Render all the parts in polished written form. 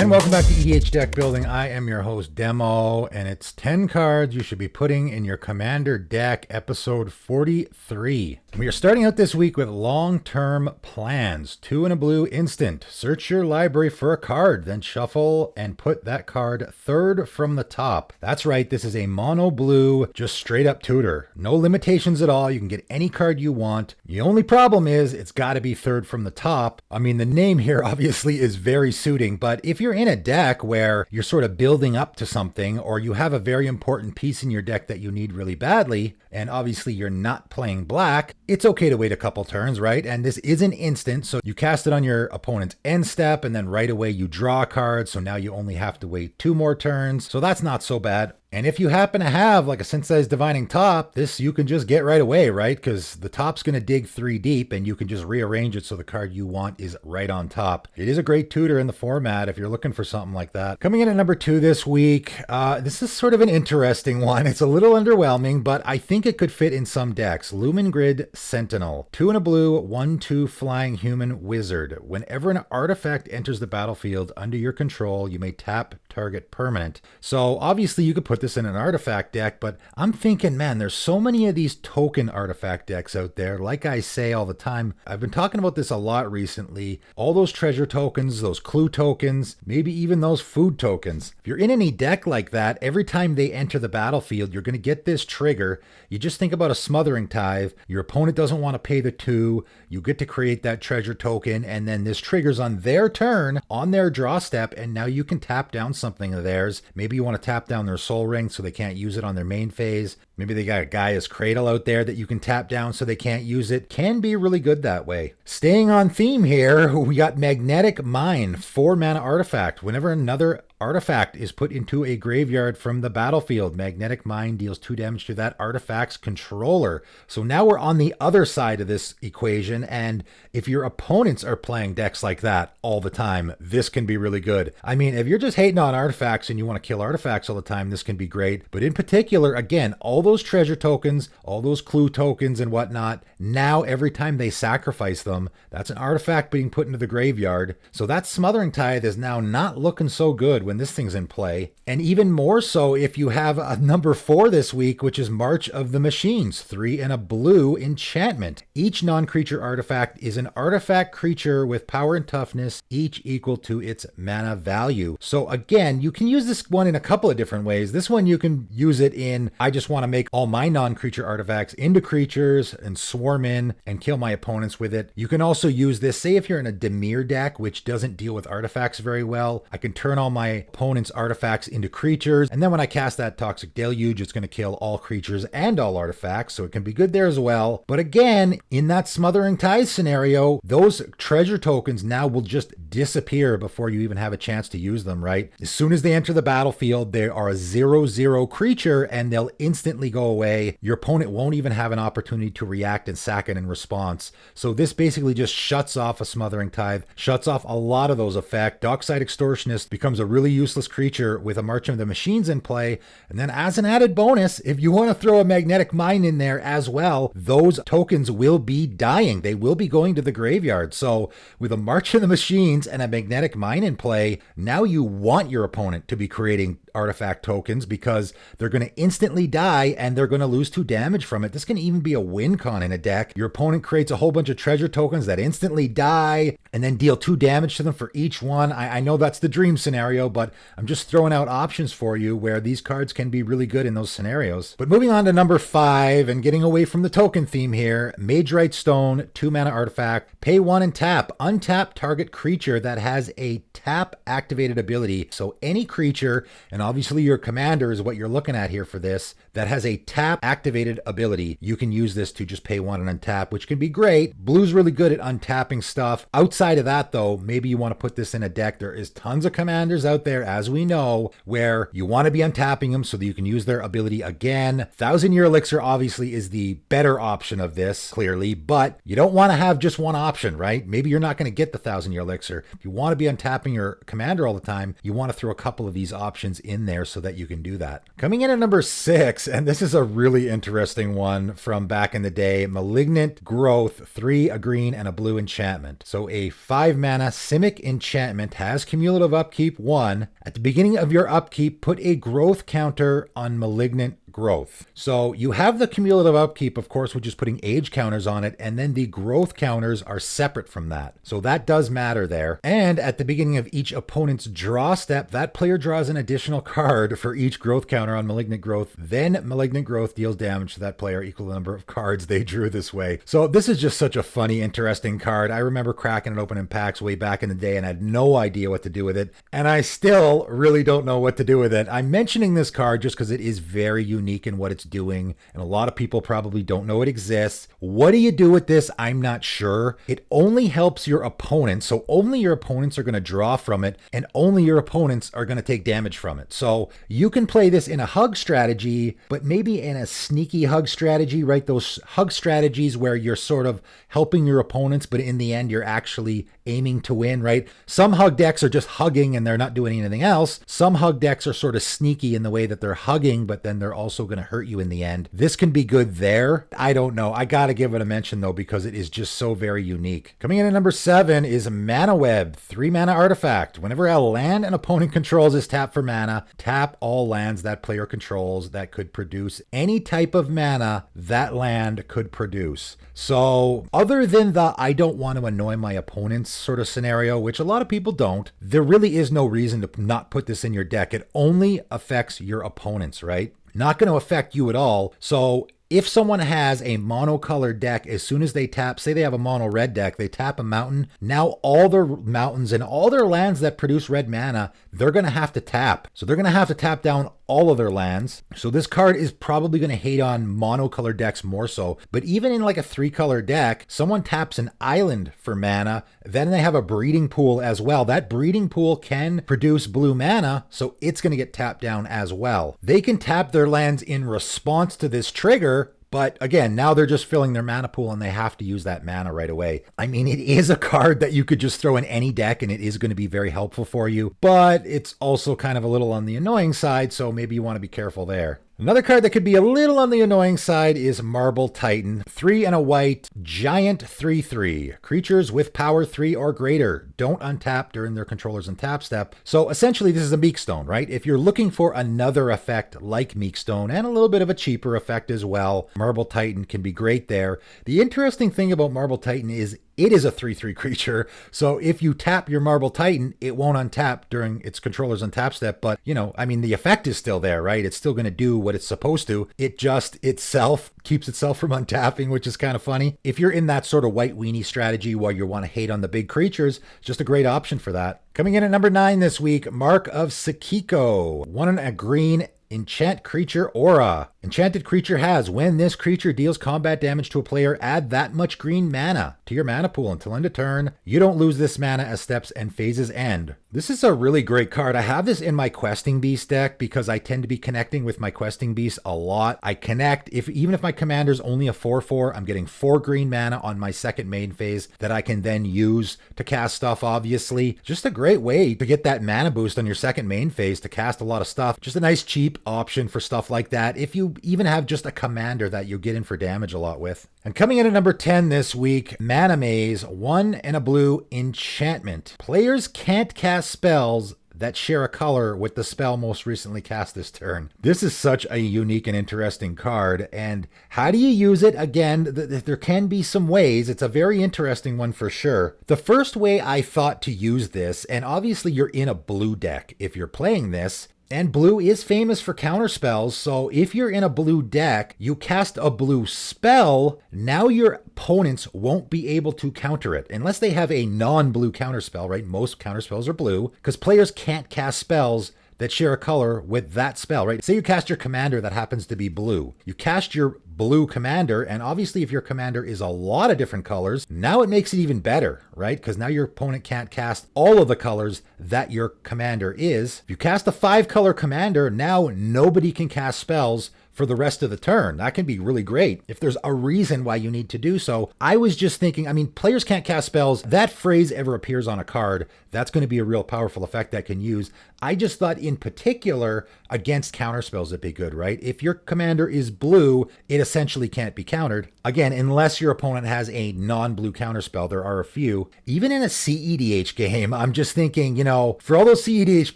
And welcome back to EDH Deck Building. I am your host, Demo, and it's 10 cards you should be putting in your Commander deck, episode 43. We are starting out this week with long-term plans. 2 and a blue instant. Search your library for a card, then shuffle and put that card third from the top. That's right, this is a mono blue, just straight up tutor. No limitations at all. You can get any card you want. The only problem is it's got to be third from the top. I mean, the name here obviously is very suiting, but if you're in a deck where you're sort of building up to something, or you have a very important piece in your deck that you need really badly, and obviously you're not playing black, it's okay to wait a couple turns, right? And this is an instant, so you cast it on your opponent's end step, and then right away you draw a card, so now you only have to wait 2 more turns, so that's not so bad. And if you happen to have like a Synthesized Divining Top, this you can just get right away, right? Because the top's going to dig 3 deep and you can just rearrange it so the card you want is right on top. It is a great tutor in the format if you're looking for something like that. Coming in at number 2 this week, this is sort of an interesting one. It's a little underwhelming, but I think it could fit in some decks. Lumen Grid Sentinel. 2 and a blue, 1/2 flying human wizard. Whenever an artifact enters the battlefield under your control, you may tap target permanent. So obviously you could put this in an artifact deck, but I'm thinking, man, there's so many of these token artifact decks out there. Like I say all the time, I've been talking about this a lot recently. All those treasure tokens, those clue tokens, maybe even those food tokens. If you're in any deck like that, every time they enter the battlefield, you're going to get this trigger. You just think about a Smothering Tithe. Your opponent doesn't want to pay the 2. You get to create that treasure token, and then this triggers on their turn, on their draw step, and now you can tap down something of theirs. Maybe you want to tap down their Soul Ring so they can't use it on their main phase. Maybe they got a Gaia's Cradle out there that you can tap down so they can't use it. Can be really good that way. Staying on theme here, we got Magnetic Mine, 4 mana artifact. Whenever another artifact is put into a graveyard from the battlefield, Magnetic Mine deals 2 damage to that artifact's controller. So now we're on the other side of this equation, and if your opponents are playing decks like that all the time, this can be really good. I mean, if you're just hating on artifacts and you want to kill artifacts all the time, this can be great. But in particular, again, all those treasure tokens, all those clue tokens and whatnot, now every time they sacrifice them, that's an artifact being put into the graveyard. So that Smothering Tithe is now not looking so good when this thing's in play. And even more so if you have a number 4 this week, which is March of the Machines, 3 and a blue enchantment. Each non-creature artifact is an artifact creature with power and toughness, each equal to its mana value. So again, you can use this one in a couple of different ways. This one you can use it in, I just want to make all my non-creature artifacts into creatures and swarm in and kill my opponents with it. You can also use this, say if you're in a Dimir deck, which doesn't deal with artifacts very well, I can turn all my opponent's artifacts into creatures, and then when I cast that Toxic Deluge, it's going to kill all creatures and all artifacts, so it can be good there as well. But again, in that Smothering Tithe scenario, those treasure tokens now will just disappear before you even have a chance to use them, right? As soon as they enter the battlefield, they are a 0/0 creature, and they'll instantly go away. Your opponent won't even have an opportunity to react and sack it in response. So this basically just shuts off a Smothering Tithe, shuts off a lot of those effects. Dockside Extortionist becomes a really useless creature with a March of the Machines in play. And then as an added bonus, if you want to throw a Magnetic Mine in there as well, those tokens will be dying. They will be going to the graveyard. So with a March of the Machines and a Magnetic Mine in play, now you want your opponent to be creating artifact tokens because they're going to instantly die and they're going to lose 2 damage from it. This can even be a win con in a deck. Your opponent creates a whole bunch of treasure tokens that instantly die and then deal 2 damage to them for each one. I know that's the dream scenario, but I'm just throwing out options for you where these cards can be really good in those scenarios. But moving on to number 5 and getting away from the token theme here, Mage Stone, 2 mana artifact, pay 1 and tap. Untap target creature that has a tap activated ability. So any creature, and obviously your commander is what you're looking at here for this, that has a tap activated ability, you can use this to just pay 1 and untap, which can be great. Blue's really good at untapping stuff. Outside of that though, maybe you want to put this in a deck. There is tons of commanders out there, as we know, where you want to be untapping them so that you can use their ability again. 1000-Year Elixir obviously is the better option of this, clearly, but you don't want to have just one option, right? Maybe you're not going to get the 1000-Year Elixir. answer. If you want to be untapping your commander all the time, you want to throw a couple of these options in there so that you can do that. Coming in at number 6, and this is a really interesting one from back in the day, Malignant Growth, 3, a green and a blue enchantment. So a 5 mana Simic enchantment has cumulative upkeep 1. At the beginning of your upkeep, put a growth counter on Malignant Growth. So you have the cumulative upkeep, of course, which is putting age counters on it, and then the growth counters are separate from that. So that does matter there. And at the beginning of each opponent's draw step, that player draws an additional card for each growth counter on Malignant Growth. Then Malignant Growth deals damage to that player equal to the number of cards they drew this way. So this is just such a funny, interesting card. I remember cracking it open in packs way back in the day and had no idea what to do with it. And I still really don't know what to do with it. I'm mentioning this card just because it is very unique in what it's doing, and a lot of people probably don't know it exists. What do you do with this? I'm not sure. It only helps your opponents, so only your opponents are going to draw from it, and only your opponents are going to take damage from it. So you can play this in a hug strategy, but maybe in a sneaky hug strategy, right? Those hug strategies where you're sort of helping your opponents, but in the end, you're actually aiming to win, right? Some hug decks are just hugging and they're not doing anything else. Some hug decks are sort of sneaky in the way that they're hugging, but then they're also going to hurt you in the end. This can be good there. I don't know. I got to give it a mention though, because it is just so very unique. Coming in at number 7 is Mana Web, 3 mana artifact. Whenever a land an opponent controls is tapped for mana, tap all lands that player controls that could produce any type of mana that land could produce. So other than the I don't want to annoy my opponents sort of scenario, which a lot of people don't, there really is no reason to not put this in your deck. It only affects your opponents, right? Not going to affect you at all. So if someone has a monocolored deck, as soon as they tap, say they have a mono red deck, they tap a mountain, now all their mountains and all their lands that produce red mana, they're going to have to tap. So they're going to have to tap down all of their lands. So this card is probably going to hate on monocolored decks more so. But even in like a 3-color deck, someone taps an island for mana, then they have a breeding pool as well. That breeding pool can produce blue mana, so it's going to get tapped down as well. They can tap their lands in response to this trigger, but again, now they're just filling their mana pool and they have to use that mana right away. I mean, it is a card that you could just throw in any deck and it is going to be very helpful for you, but it's also kind of a little on the annoying side, so maybe you want to be careful there. Another card that could be a little on the annoying side is Marble Titan. 3 and a white, giant 3/3. Creatures with power 3 or greater don't untap during their controller's untap step. So essentially this is a Meekstone, right? If you're looking for another effect like Meekstone and a little bit of a cheaper effect as well, Marble Titan can be great there. The interesting thing about Marble Titan is it is a 3/3 creature, so if you tap your Marble Titan, it won't untap during its controller's untap step, but, you know, I mean, the effect is still there, right? It's still going to do what it's supposed to. It just itself keeps itself from untapping, which is kind of funny. If you're in that sort of white weenie strategy where you want to hate on the big creatures, it's just a great option for that. Coming in at number 9 this week, Mark of Sukico. 1 and a green, enchant creature aura. Enchanted creature has, when this creature deals combat damage to a player, add that much green mana to your mana pool until end of turn. You don't lose this mana as steps and phases end. This is a really great card. I have this in my Questing Beast deck because I tend to be connecting with my Questing Beast a lot. I connect, even if my commander's only a 4/4, I'm getting 4 green mana on my second main phase that I can then use to cast stuff, obviously. Just a great way to get that mana boost on your second main phase to cast a lot of stuff. Just a nice cheap option for stuff like that. If you even have just a commander that you get in for damage a lot with. And coming in at number 10 this week, Mana Maze, 1 and a blue enchantment. Players can't cast spells that share a color with the spell most recently cast this turn. This is such a unique and interesting card. And how do you use it? Again, there can be some ways. It's a very interesting one for sure. The first way I thought to use this, and obviously you're in a blue deck if you're playing this, and blue is famous for counter spells, so if you're in a blue deck, you cast a blue spell, now your opponents won't be able to counter it, unless they have a non-blue counter spell, right? Most counter spells are blue, because players can't cast spells that share a color with that spell, right? Say you cast your commander that happens to be blue. You cast your blue commander. And obviously if your commander is a lot of different colors, now it makes it even better, right? Because now your opponent can't cast all of the colors that your commander is. If you cast a 5-color commander, now nobody can cast spells for the rest of the turn. That can be really great if there's a reason why you need to do so. I was just thinking, I mean, players can't cast spells. That phrase ever appears on a card, that's going to be a real powerful effect that can use. I just thought in particular against counterspells it'd be good, right? If your commander is blue, it essentially can't be countered. Again, unless your opponent has a non-blue counterspell, there are a few. Even in a CEDH game, I'm just thinking, you know, for all those CEDH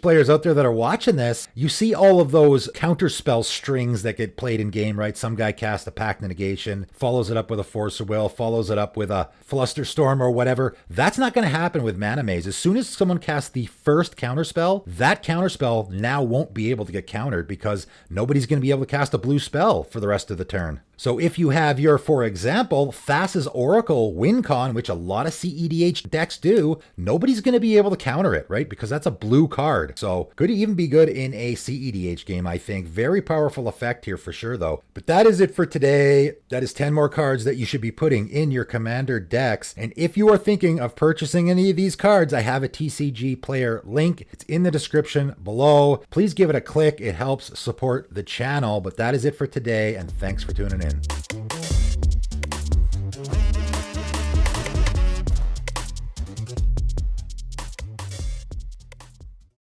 players out there that are watching this, you see all of those counterspell strings that get played in game, right? Some guy casts a Pact of Negation, follows it up with a Force of Will, follows it up with a Flusterstorm or whatever. That's not going to happen with Mana Maze. As soon as someone casts the first counterspell, that counterspell now won't be able to get countered because nobody's going to be able to cast a blue spell for the rest of the turn. So if you have your, for example, Thassa's Oracle WinCon, which a lot of CEDH decks do, nobody's going to be able to counter it, right? Because that's a blue card. So could even be good in a CEDH game, I think. Very powerful effect here for sure, though. But that is it for today. That is 10 more cards that you should be putting in your commander decks. And if you are thinking of purchasing any of these cards, I have a TCG player link. It's in the description below. Please give it a click. It helps support the channel. But that is it for today, and thanks for tuning in.